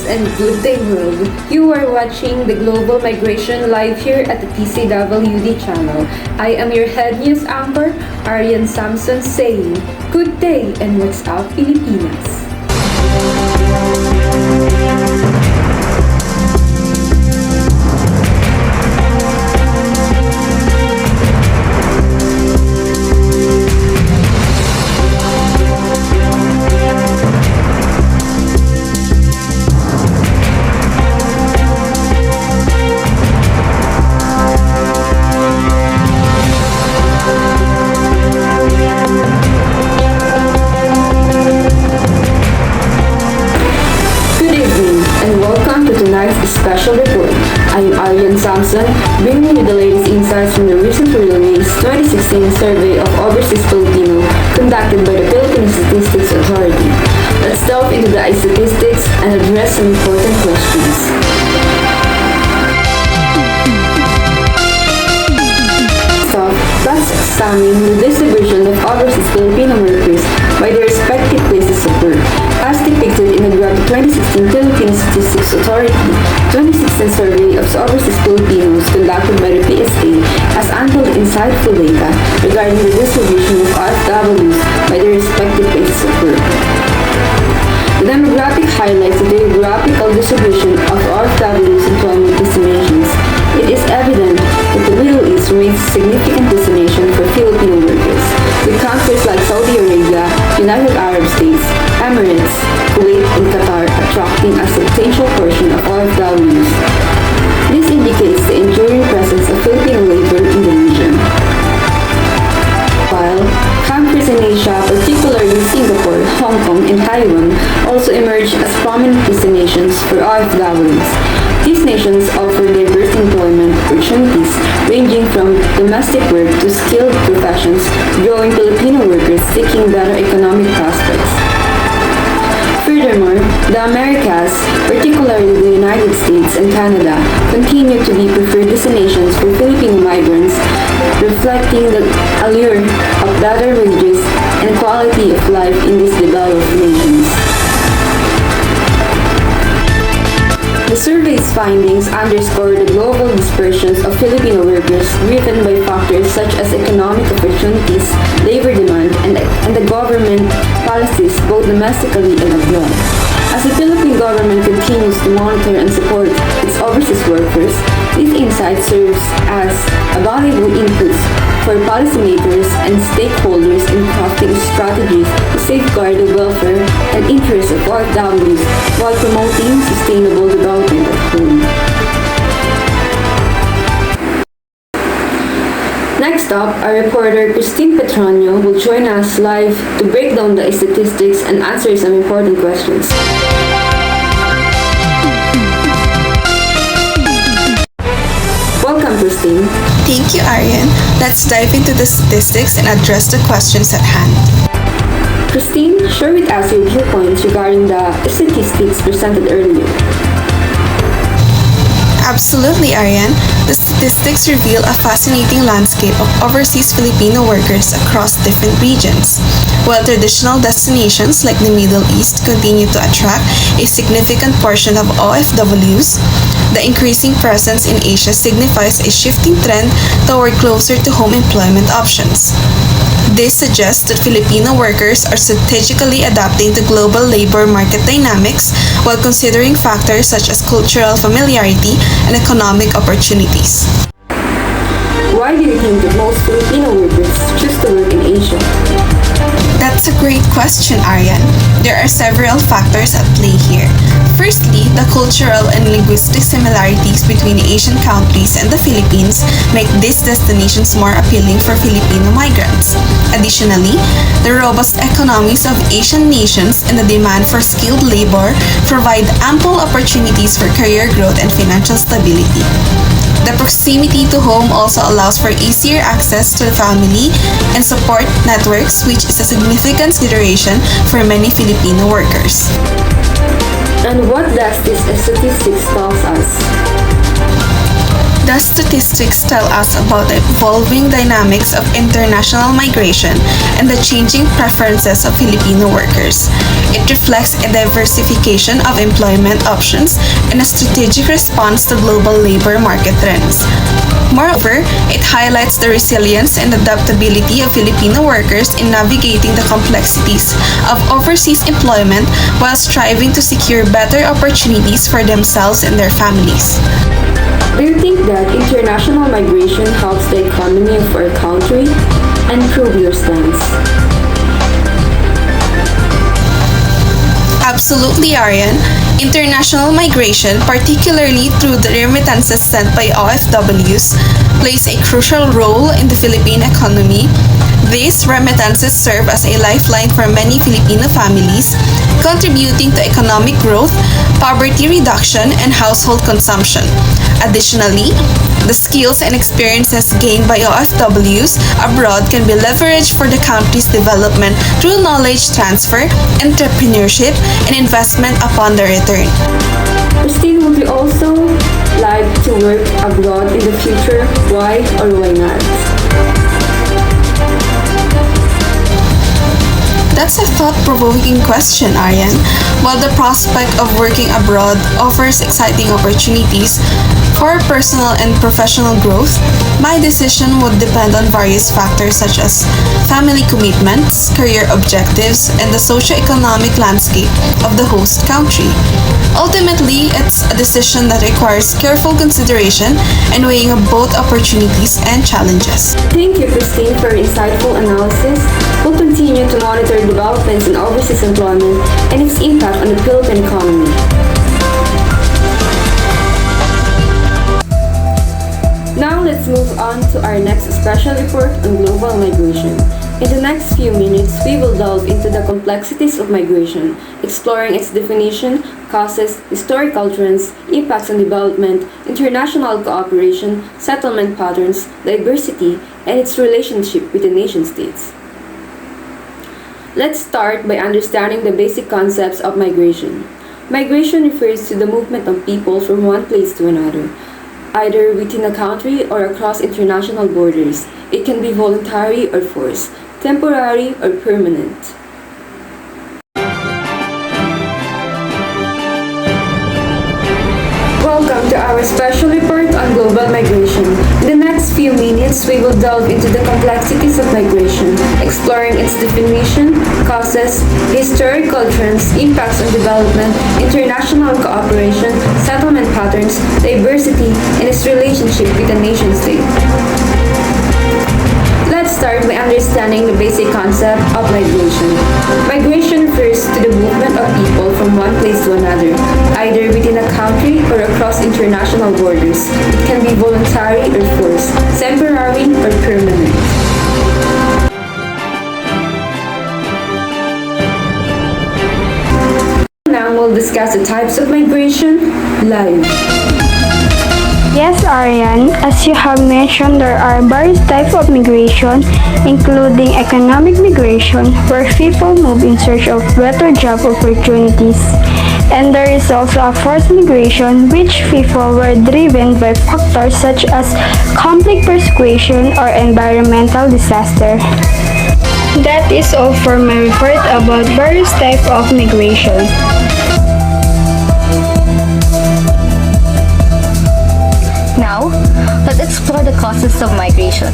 and good day world. You are watching the Global Migration live here at the TCWD channel. I am your head news anchor, Arian Samson, saying good day and what's up, Pilipinas. Special report. I am Arian Samson, bringing you the latest insights from the recently released 2016 survey of overseas Filipino conducted by the Philippine Statistics Authority. Let's delve into the statistics and address some important questions. Let's examine the distribution of overseas Filipino workers by their respective places of work, as depicted in the graph of 2016 Philippine Statistics Authority 2016 survey of overseas Filipinos conducted by the PSA has unveiled insightful data regarding the distribution of OFWs by their respective places of work. The demographic highlights the geographical distribution of OFWs employment destinations. It is evident that the Middle East remains a significant destination for Filipino workers, with countries like Saudi Arabia, United Arab States, Emirates, Kuwait, and Qatar attracting a substantial portion of OFWs. This indicates the enduring presence of Filipino labor in the region. While countries in Asia, particularly Singapore, Hong Kong, and Taiwan, also emerge as prominent destinations for OFWs. These nations offer diverse employment opportunities ranging from domestic work to skilled professions, drawing Filipino workers seeking better economic prospects. Furthermore, the Americas, particularly the United States and Canada, continue to be preferred destinations for Filipino migrants, reflecting the allure of better wages and quality of life in these developed nations. The survey's findings underscore the global dispersions of Filipino workers driven by factors such as economic opportunities, labor demand, and the government policies both domestically and abroad. As the Philippine government continues to monitor and support its overseas workers, this insight serves as a valuable input for policymakers and stakeholders in crafting strategies to safeguard the welfare and interests of OFWs while promoting sustainable development at home. Next up, our reporter Christine Petronio will join us live to break down the statistics and answer some important questions. Welcome, Christine. Thank you, Arian. Let's dive into the statistics and address the questions at hand. Christine, share with us your viewpoints regarding the statistics presented earlier. Absolutely, Arian. The statistics reveal a fascinating landscape of overseas Filipino workers across different regions. While traditional destinations like the Middle East continue to attract a significant portion of OFWs, the increasing presence in Asia signifies a shifting trend toward closer to home employment options. This suggests that Filipino workers are strategically adapting to global labor market dynamics while considering factors such as cultural familiarity and economic opportunities. Why do you think that most Filipino workers choose to work in Asia? That's a great question, Arian. There are several factors at play here. Firstly, the cultural and linguistic similarities between Asian countries and the Philippines make these destinations more appealing for Filipino migrants. Additionally, the robust economies of Asian nations and the demand for skilled labor provide ample opportunities for career growth and financial stability. The proximity to home also allows for easier access to the family and support networks, which is a significant consideration for many Filipino workers. And what does this statistics tell us? The Filipinas statistics tell us about the evolving dynamics of international migration and the changing preferences of Filipino workers. It reflects a diversification of employment options and a strategic response to global labor market trends. Moreover, it highlights the resilience and adaptability of Filipino workers in navigating the complexities of overseas employment while striving to secure better opportunities for themselves and their families. Do you think that international migration helps the economy of our country? And prove your stance. Absolutely, Aryan. International migration, particularly through the remittances sent by OFWs, plays a crucial role in the Philippine economy. These remittances serve as a lifeline for many Filipino families, contributing to economic growth, poverty reduction, and household consumption. Additionally, the skills and experiences gained by OFWs abroad can be leveraged for the country's development through knowledge transfer, entrepreneurship, and investment upon their return. Christine, would you also like to work abroad in the future? Why or why not? That's a thought-provoking question, Aryan. While the prospect of working abroad offers exciting opportunities for personal and professional growth, my decision would depend on various factors such as family commitments, career objectives, and the socio-economic landscape of the host country. Ultimately, it's a decision that requires careful consideration and weighing of both opportunities and challenges. Thank you, Christine, for your insightful analysis. We'll continue to monitor developments in overseas employment and its impact on the Philippine economy. Now let's move on to our next special report on global migration. In the next few minutes, we will delve into the complexities of migration, exploring its definition, causes, historical trends, impacts on development, international cooperation, settlement patterns, diversity, and its relationship with the nation-states. Let's start by understanding the basic concepts of migration. Migration refers to the movement of people from one place to another, either within a country or across international borders. It can be voluntary or forced, temporary or permanent. Welcome to our special report on global migration. In the next few minutes, we will delve into the complexities of migration, exploring its definition, causes, historical trends, impacts on development, international cooperation, settlement patterns, diversity, and its relationship with the nation-state. Let's start by understanding the basic concept of migration. Migration refers to the movement of people from one place to another, either within a country or across international borders. It can be voluntary or forced, temporary or permanent. Now we'll discuss the types of migration live. Yes, Aryan. As you have mentioned, there are various types of migration, including economic migration, where people move in search of better job opportunities. And there is also a forced migration, which people were driven by factors such as conflict, persecution, or environmental disaster. That is all for my report about various types of migration. Now, let's explore the causes of migration.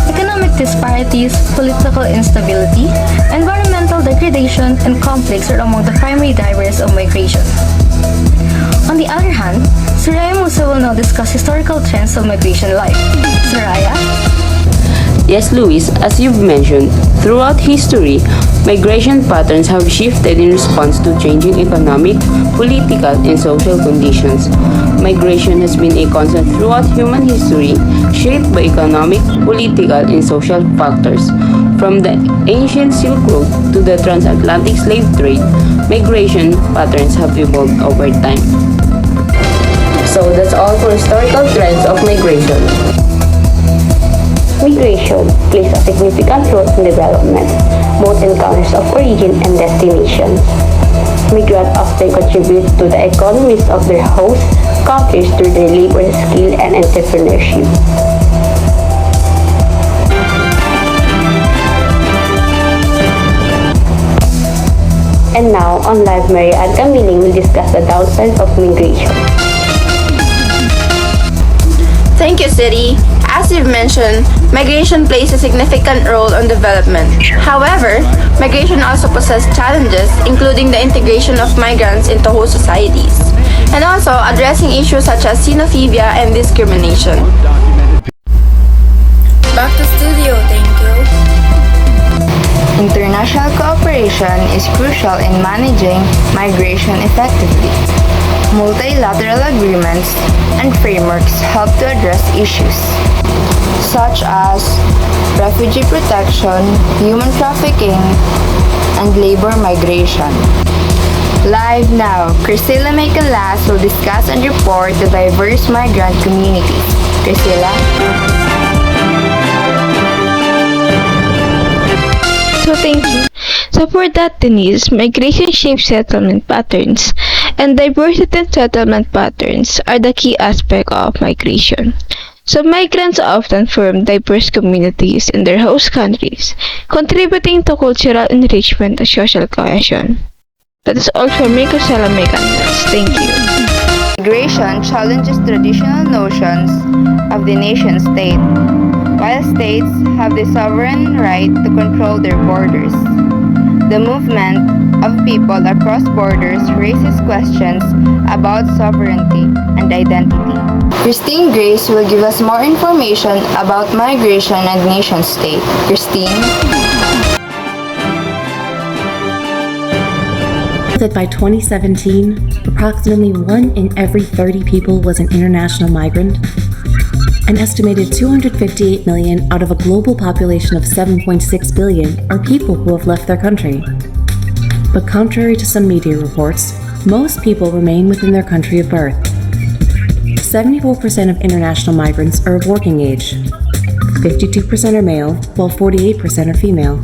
Economic disparities, political instability, environmental degradation, and conflicts are among the primary drivers of migration. On the other hand, Soraya Musa will now discuss historical trends of migration life. Soraya? Yes, Luis, as you've mentioned, throughout history, migration patterns have shifted in response to changing economic, political, and social conditions. Migration has been a constant throughout human history, shaped by economic, political, and social factors. From the ancient Silk Road to the transatlantic slave trade, migration patterns have evolved over time. So that's all for historical trends of migration. Migration plays a significant role in development, both in countries of origin and destination. migrants often contribute to the economies of their host countries through their labor skill and entrepreneurship. And now, on live, Mary and Camiling will discuss the downsides of migration. Thank you, Siri. As you've mentioned, migration plays a significant role on development. However, migration also poses challenges, including the integration of migrants into host societies, and also addressing issues such as xenophobia and discrimination. Back to studio, thank you. International cooperation is crucial in managing migration effectively. Multilateral agreements and frameworks help to address issues such as refugee protection, human trafficking, and labor migration. Live now, Priscilla Maycalas will discuss and report the diverse migrant communities. Priscilla? So thank you. So for that, Denise, migration shapes settlement patterns, and diversity in settlement patterns are the key aspect of migration. So migrants often form diverse communities in their host countries, contributing to cultural enrichment and social cohesion. That is all for me, Kusala Maycalas. Thank you. Migration challenges traditional notions of the nation state, while states have the sovereign right to control their borders. The movement of people across borders raises questions about sovereignty and identity. Christine Grace will give us more information about migration and nation state. Christine? That by 2017, approximately 1 in every 30 people was an international migrant. An estimated 258 million out of a global population of 7.6 billion are people who have left their country. But contrary to some media reports, most people remain within their country of birth. 74% of international migrants are of working age. 52% are male, while 48% are female.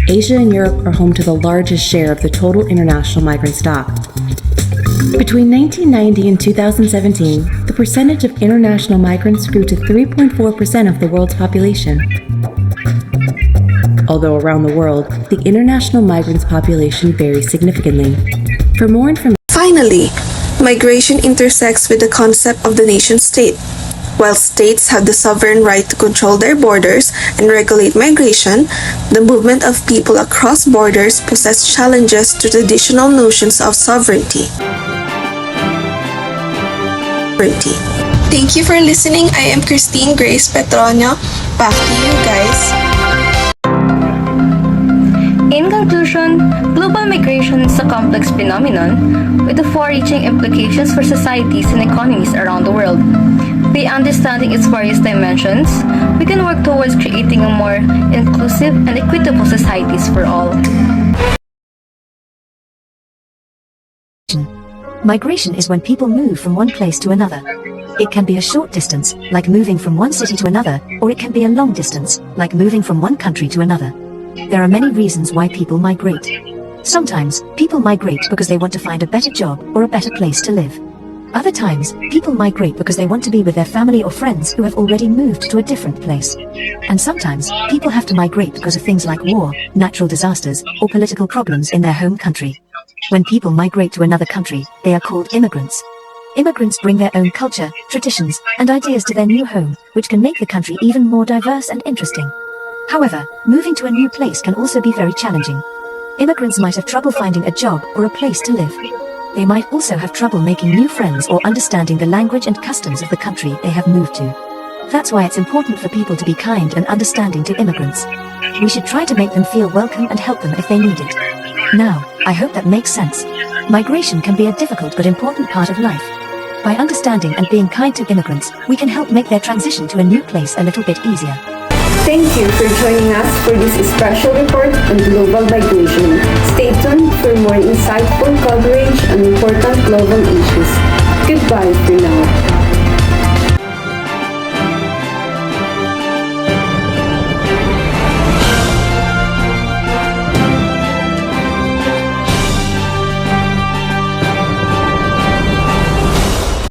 Asia and Europe are home to the largest share of the total international migrant stock. Between 1990 and 2017, the percentage of international migrants grew to 3.4% of the world's population. Although around the world, the international migrants' population varies significantly. For more information, Finally, migration intersects with the concept of the nation state. While states have the sovereign right to control their borders and regulate migration, the movement of people across borders poses challenges to traditional notions of sovereignty. Thank you for listening. I am Christine Grace Petronio. Back to you guys. In conclusion, global migration is a complex phenomenon with far-reaching implications for societies and economies around the world. By understanding its various dimensions, we can work towards creating a more inclusive and equitable societies for all. Migration is when people move from one place to another. It can be a short distance, like moving from one city to another, or it can be a long distance, like moving from one country to another. There are many reasons why people migrate. Sometimes, people migrate because they want to find a better job or a better place to live. Other times, people migrate because they want to be with their family or friends who have already moved to a different place. And sometimes, people have to migrate because of things like war, natural disasters, or political problems in their home country. When people migrate to another country, they are called immigrants. Immigrants bring their own culture, traditions, and ideas to their new home, which can make the country even more diverse and interesting. However, moving to a new place can also be very challenging. Immigrants might have trouble finding a job or a place to live. They might also have trouble making new friends or understanding the language and customs of the country they have moved to. That's why it's important for people to be kind and understanding to immigrants. We should try to make them feel welcome and help them if they need it. Now, I hope that makes sense. Migration can be a difficult but important part of life. By understanding and being kind to immigrants, we can help make their transition to a new place a little bit easier. Thank you for joining us for this special report on global migration. Stay tuned for more insightful coverage on important global issues. Goodbye for now.